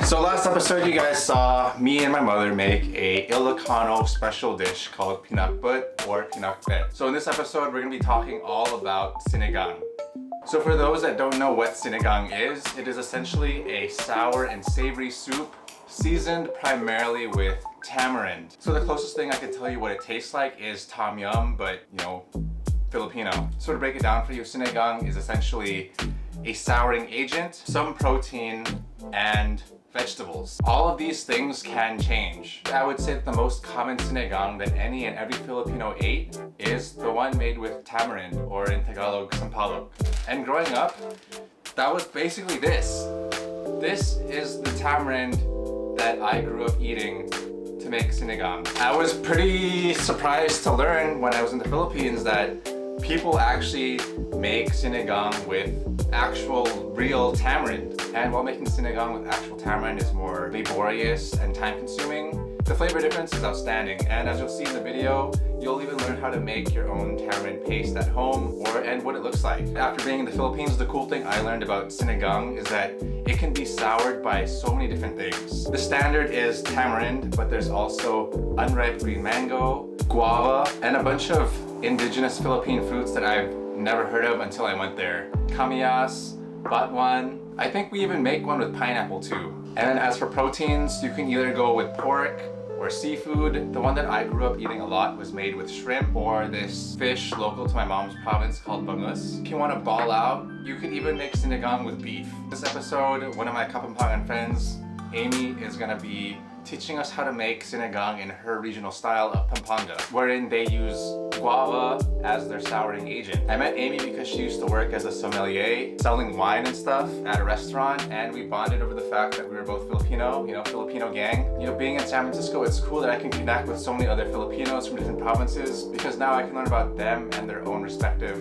So last episode you guys saw me and my mother make a Ilocano special dish called pinakbet or pinakbet. So in this episode we're going to be talking all about sinigang. So for those that don't know what sinigang is, it is essentially a sour and savory soup seasoned primarily with tamarind. So the closest thing I could tell you what it tastes like is tom yum, but you know, Filipino. So to break it down for you, sinigang is essentially a souring agent, some protein, and vegetables. All of these things can change. I would say that the most common sinigang that any and every Filipino ate is the one made with tamarind, or in Tagalog, sampalok. And growing up, that was basically this. This is the tamarind that I grew up eating to make sinigang. I was pretty surprised to learn when I was in the Philippines that people actually make sinigang with actual real tamarind. And while making sinigang with actual tamarind is more laborious and time consuming, the flavor difference is outstanding. And as you'll see in the video, you'll even learn how to make your own tamarind paste at home and what it looks like. After being in the Philippines, the cool thing I learned about sinigang is that it can be soured by so many different things. The standard is tamarind, but there's also unripe green mango, guava, and a bunch of indigenous Philippine fruits that I've never heard of until I went there. Kamyas, batuan. I think we even make one with pineapple too. And then as for proteins, you can either go with pork or seafood. The one that I grew up eating a lot was made with shrimp or this fish local to my mom's province called bangus. If you want to ball out, you can even make sinigang with beef. This episode, one of my Kapampangan friends, Amy, is gonna be teaching us how to make sinigang in her regional style of Pampanga, wherein they use guava as their souring agent. I met Amy because she used to work as a sommelier, selling wine and stuff at a restaurant, and we bonded over the fact that we were both Filipino, Filipino gang. Being in San Francisco, it's cool that I can connect with so many other Filipinos from different provinces because now I can learn about them and their own respective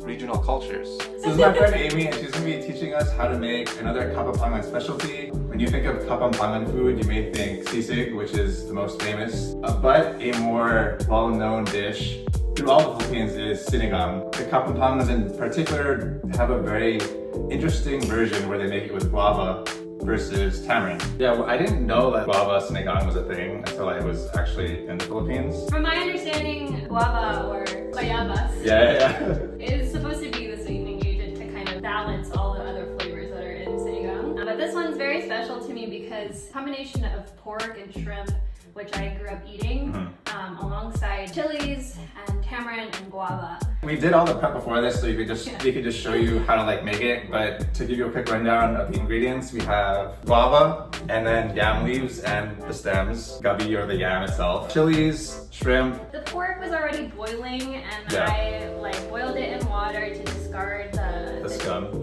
regional cultures. This is my friend Amy, and she's going to be teaching us how to make another Kapampangan specialty. When you think of Kapampangan food, you may think sisig, which is the most famous, but a more well-known dish through all the Philippines is sinigang. The Kapampangans in particular have a very interesting version where they make it with guava versus tamarind. Yeah, well, I didn't know that guava sinigang was a thing until I was actually in the Philippines. From my understanding, guava or bayabas is supposed to be the sweetening agent to kind of balance all the other flavors that are in sinigang. But this one's very special to me because combination of pork and shrimp, which I grew up eating, alongside chilies and tamarind and guava. We did all the prep before this, so we could just show you how to make it. But to give you a quick rundown of the ingredients, we have guava, and then yam leaves and the stems, gabi or the yam itself, chilies, shrimp. The pork was already boiling, and I boiled it in water to discard the scum,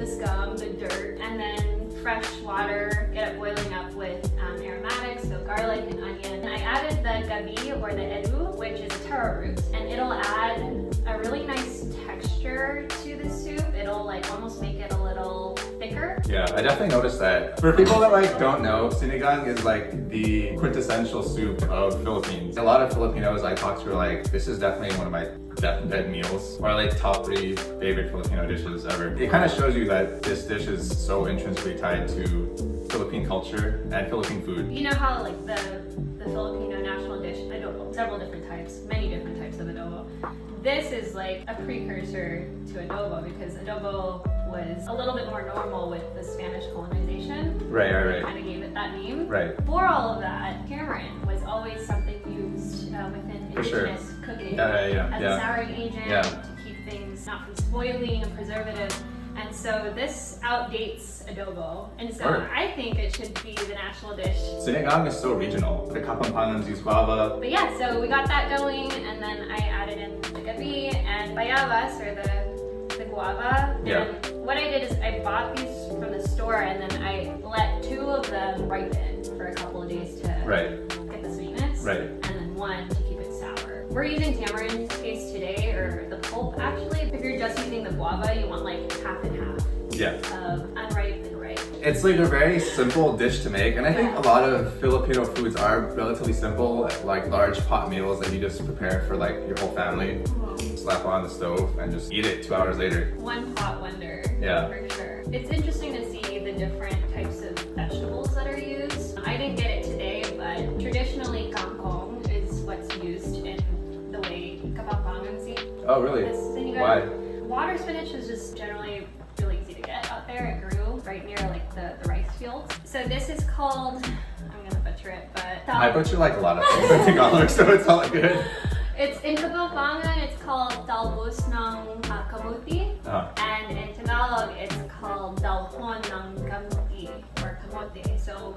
the dirt, and then fresh water, get it boiling up with aromatics, so garlic and onion. I added the gabi or the edu, which is a taro root, and it'll add a really nice texture to the soup. It'll almost make it a little thicker. Yeah, I definitely noticed that. For people that don't know, sinigang is the quintessential soup of Philippines. A lot of Filipinos I talk to are this is definitely one of my deathbed meals, or top 3 favorite Filipino dishes ever. It kind of shows you that this dish is so intrinsically tied to Philippine culture and Philippine food. You know how the Filipino national dish, adobo, several different types, many different types of adobo. This is a precursor to adobo because adobo was a little bit more normal with the Spanish colonization. Right. Kind of gave it that name. Right. Before all of that, tamarind was always something used within indigenous cooking as a souring agent to keep things not from spoiling and preservative. And so this outdates adobo. And so I think it should be the national dish. Sinigang is so regional. The Kapampangans use guava. But yeah, so we got that going, and then I added in the gabi and bayabas, or the guava. And what I did is I bought these from the store, and then I let 2 of them ripen for a couple of days to get the sweetness. And then 1 to keep it sour. We're using tamarind paste today, or the pulp actually. If you're just using the guava, you want half and half of unripe and ripe. It's a very simple dish to make, and I think a lot of Filipino foods are relatively simple, large pot meals that you just prepare for your whole family. Slap on the stove and just eat it 2 hours later. One pot wonder, for sure. It's interesting to see the different types of vegetables that are used. Oh, really? This sinigang. Why? Water spinach is just generally really easy to get out there. It grew right near like the rice fields. So this is called, I'm gonna butcher it, but I butcher like a lot of things in Tagalog, so it's all good. it's in Kapampangan, it's called talbos ng kamuti, and in Tagalog it's called dalhon ng kamuti or kamote. So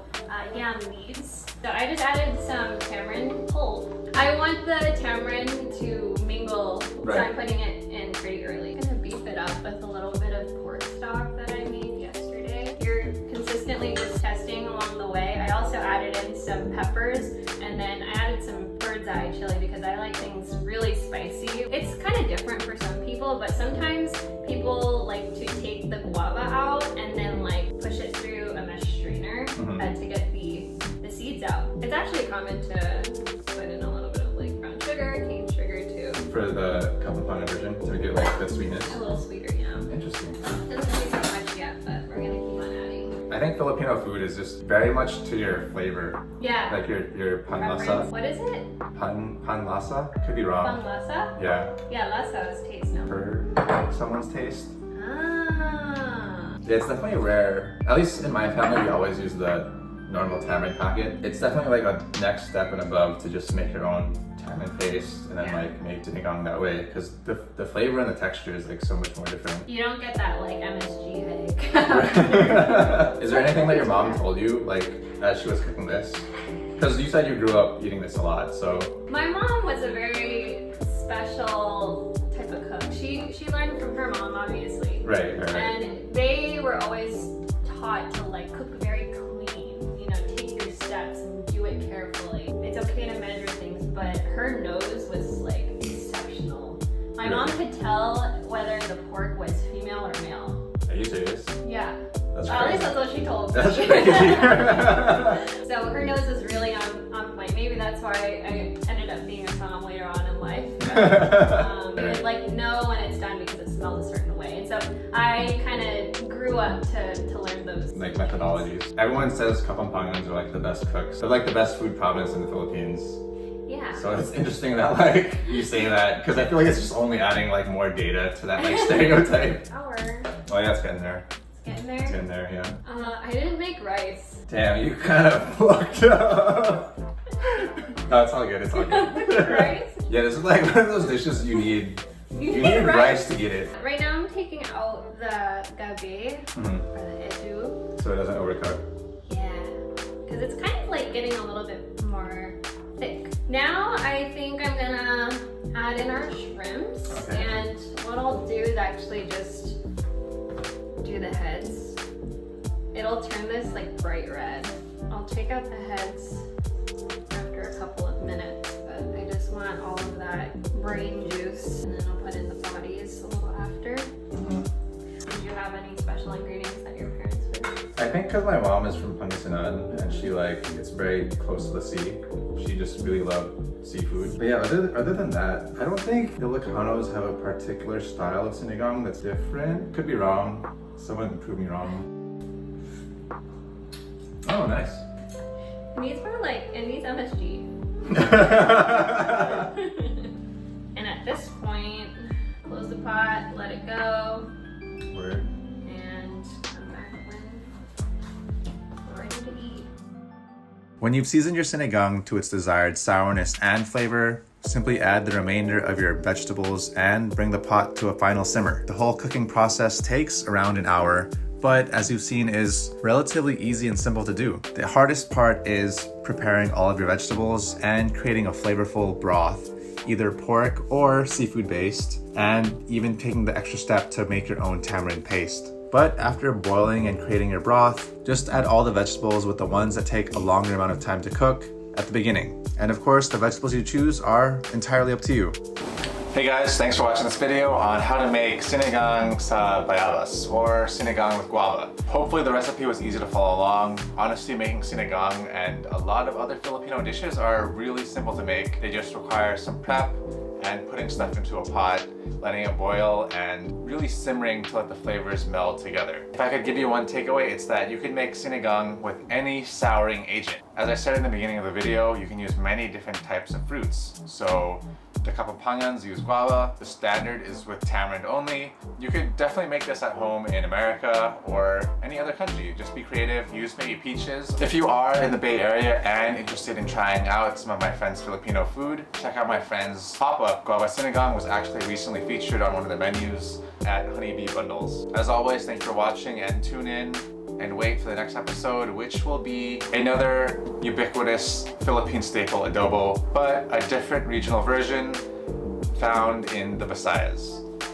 yam leaves. So I just added some tamarind pulp. I want the tamarind to mingle, so I'm putting it in pretty early. I'm gonna beef it up with a little bit of pork stock that I made yesterday. You're consistently just testing along the way. I also added in some peppers, and then I added some bird's eye chili because I like things really spicy. It's kind of different for some people, but sometimes people like to take the guava out and then like push it through a mesh strainer to get the seeds out. It's actually common to put in a little bit of like brown sugar, cane sugar too. For the Kapampangan version, to get like the sweetness. A little sweeter, yeah. Interesting. Doesn't taste so much yet, but we're gonna keep on adding. I think Filipino food is just very much to your flavor. Yeah. Like your panlasa. What is it? Panlasa? Could be wrong. Panglasa? Yeah. Yeah, lasa is taste now. For someone's taste. Ah. Yeah, it's definitely rare. At least in my family, we always use the normal tamarind packet. It's definitely like a next step and above to just make your own tamarind paste and then like make sinigang that way, because the flavor and the texture is like so much more different. You don't get that like MSG headache. Is there anything that your mom told you like as she was cooking this? Because you said you grew up eating this a lot, so. My mom was a very special type of cook. She learned from her mom, obviously. Right. And they were always taught to like cook very clean. You know, take your steps and do it carefully. It's okay to measure things, but her nose was like exceptional. My mom could tell whether the pork was female or male. Are you serious? Yeah. That's At least crazy. that's what she told me. That's crazy. So her nose is really on point. Maybe that's why I ended up being a somm later on in life. But, like know when it's done because it smells a certain way. And so I kind of grew up to learn those. Like methodologies. Everyone says Kapampangans are like the best cooks. They're like the best food province in the Philippines. Yeah. So it's interesting that like you say that, because I feel like it's just only adding like more data to that like stereotype. Our. Oh yeah, it's getting there. Getting It's there. getting there, yeah. I didn't make rice. Damn, you kind of fucked up. No, it's all good. It's all good. Rice? Yeah, this is like one of those dishes you need. You need rice to get it. Right now I'm taking out the gabi or the edu. So it doesn't overcook. Yeah, because it's kind of like getting a little bit more thick. Now I think I'm gonna add in our shrimps, and what I'll do is actually just do the heads. It'll turn this like bright red. I'll take out the heads after a couple of minutes, but I just want all of that brain juice, and then I'll put in the bodies a little after. Did you have any special ingredients that your parents would? I think because my mom is from Pangasinan and she like it's very close to the sea. She just really loved seafood. But yeah, other than that, I don't think Ilocanos have a particular style of sinigang that's different. Could be wrong. Someone prove me wrong. Oh, nice. It needs MSG. And at this point, close the pot, let it go, Word. and come back when we're ready to eat. When you've seasoned your sinigang to its desired sourness and flavor, simply add the remainder of your vegetables and bring the pot to a final simmer. The whole cooking process takes around an hour, but as you've seen is relatively easy and simple to do. The hardest part is preparing all of your vegetables and creating a flavorful broth, either pork or seafood based, and even taking the extra step to make your own tamarind paste. But after boiling and creating your broth, just add all the vegetables with the ones that take a longer amount of time to cook at the beginning. And of course, the vegetables you choose are entirely up to you. Hey guys, thanks for watching this video on how to make sinigang sa bayabas or sinigang with guava. Hopefully the recipe was easy to follow along. Honestly, making sinigang and a lot of other Filipino dishes are really simple to make. They just require some prep and putting stuff into a pot, letting it boil, and really simmering to let the flavors meld together. If I could give you one takeaway, it's that you can make sinigang with any souring agent. As I said in the beginning of the video, you can use many different types of fruits. So the Kapampangans use guava, the standard is with tamarind only. You could definitely make this at home in America or any other country. Just be creative, use maybe peaches. If you are in the Bay Area and interested in trying out some of my friends' Filipino food, check out my friend's pop-up. Guava Sinigang was actually recently featured on one of the menus at Honeybee Bundles. As always, thanks for watching and tune in and wait for the next episode, which will be another ubiquitous Philippine staple adobo, but a different regional version found in the Visayas.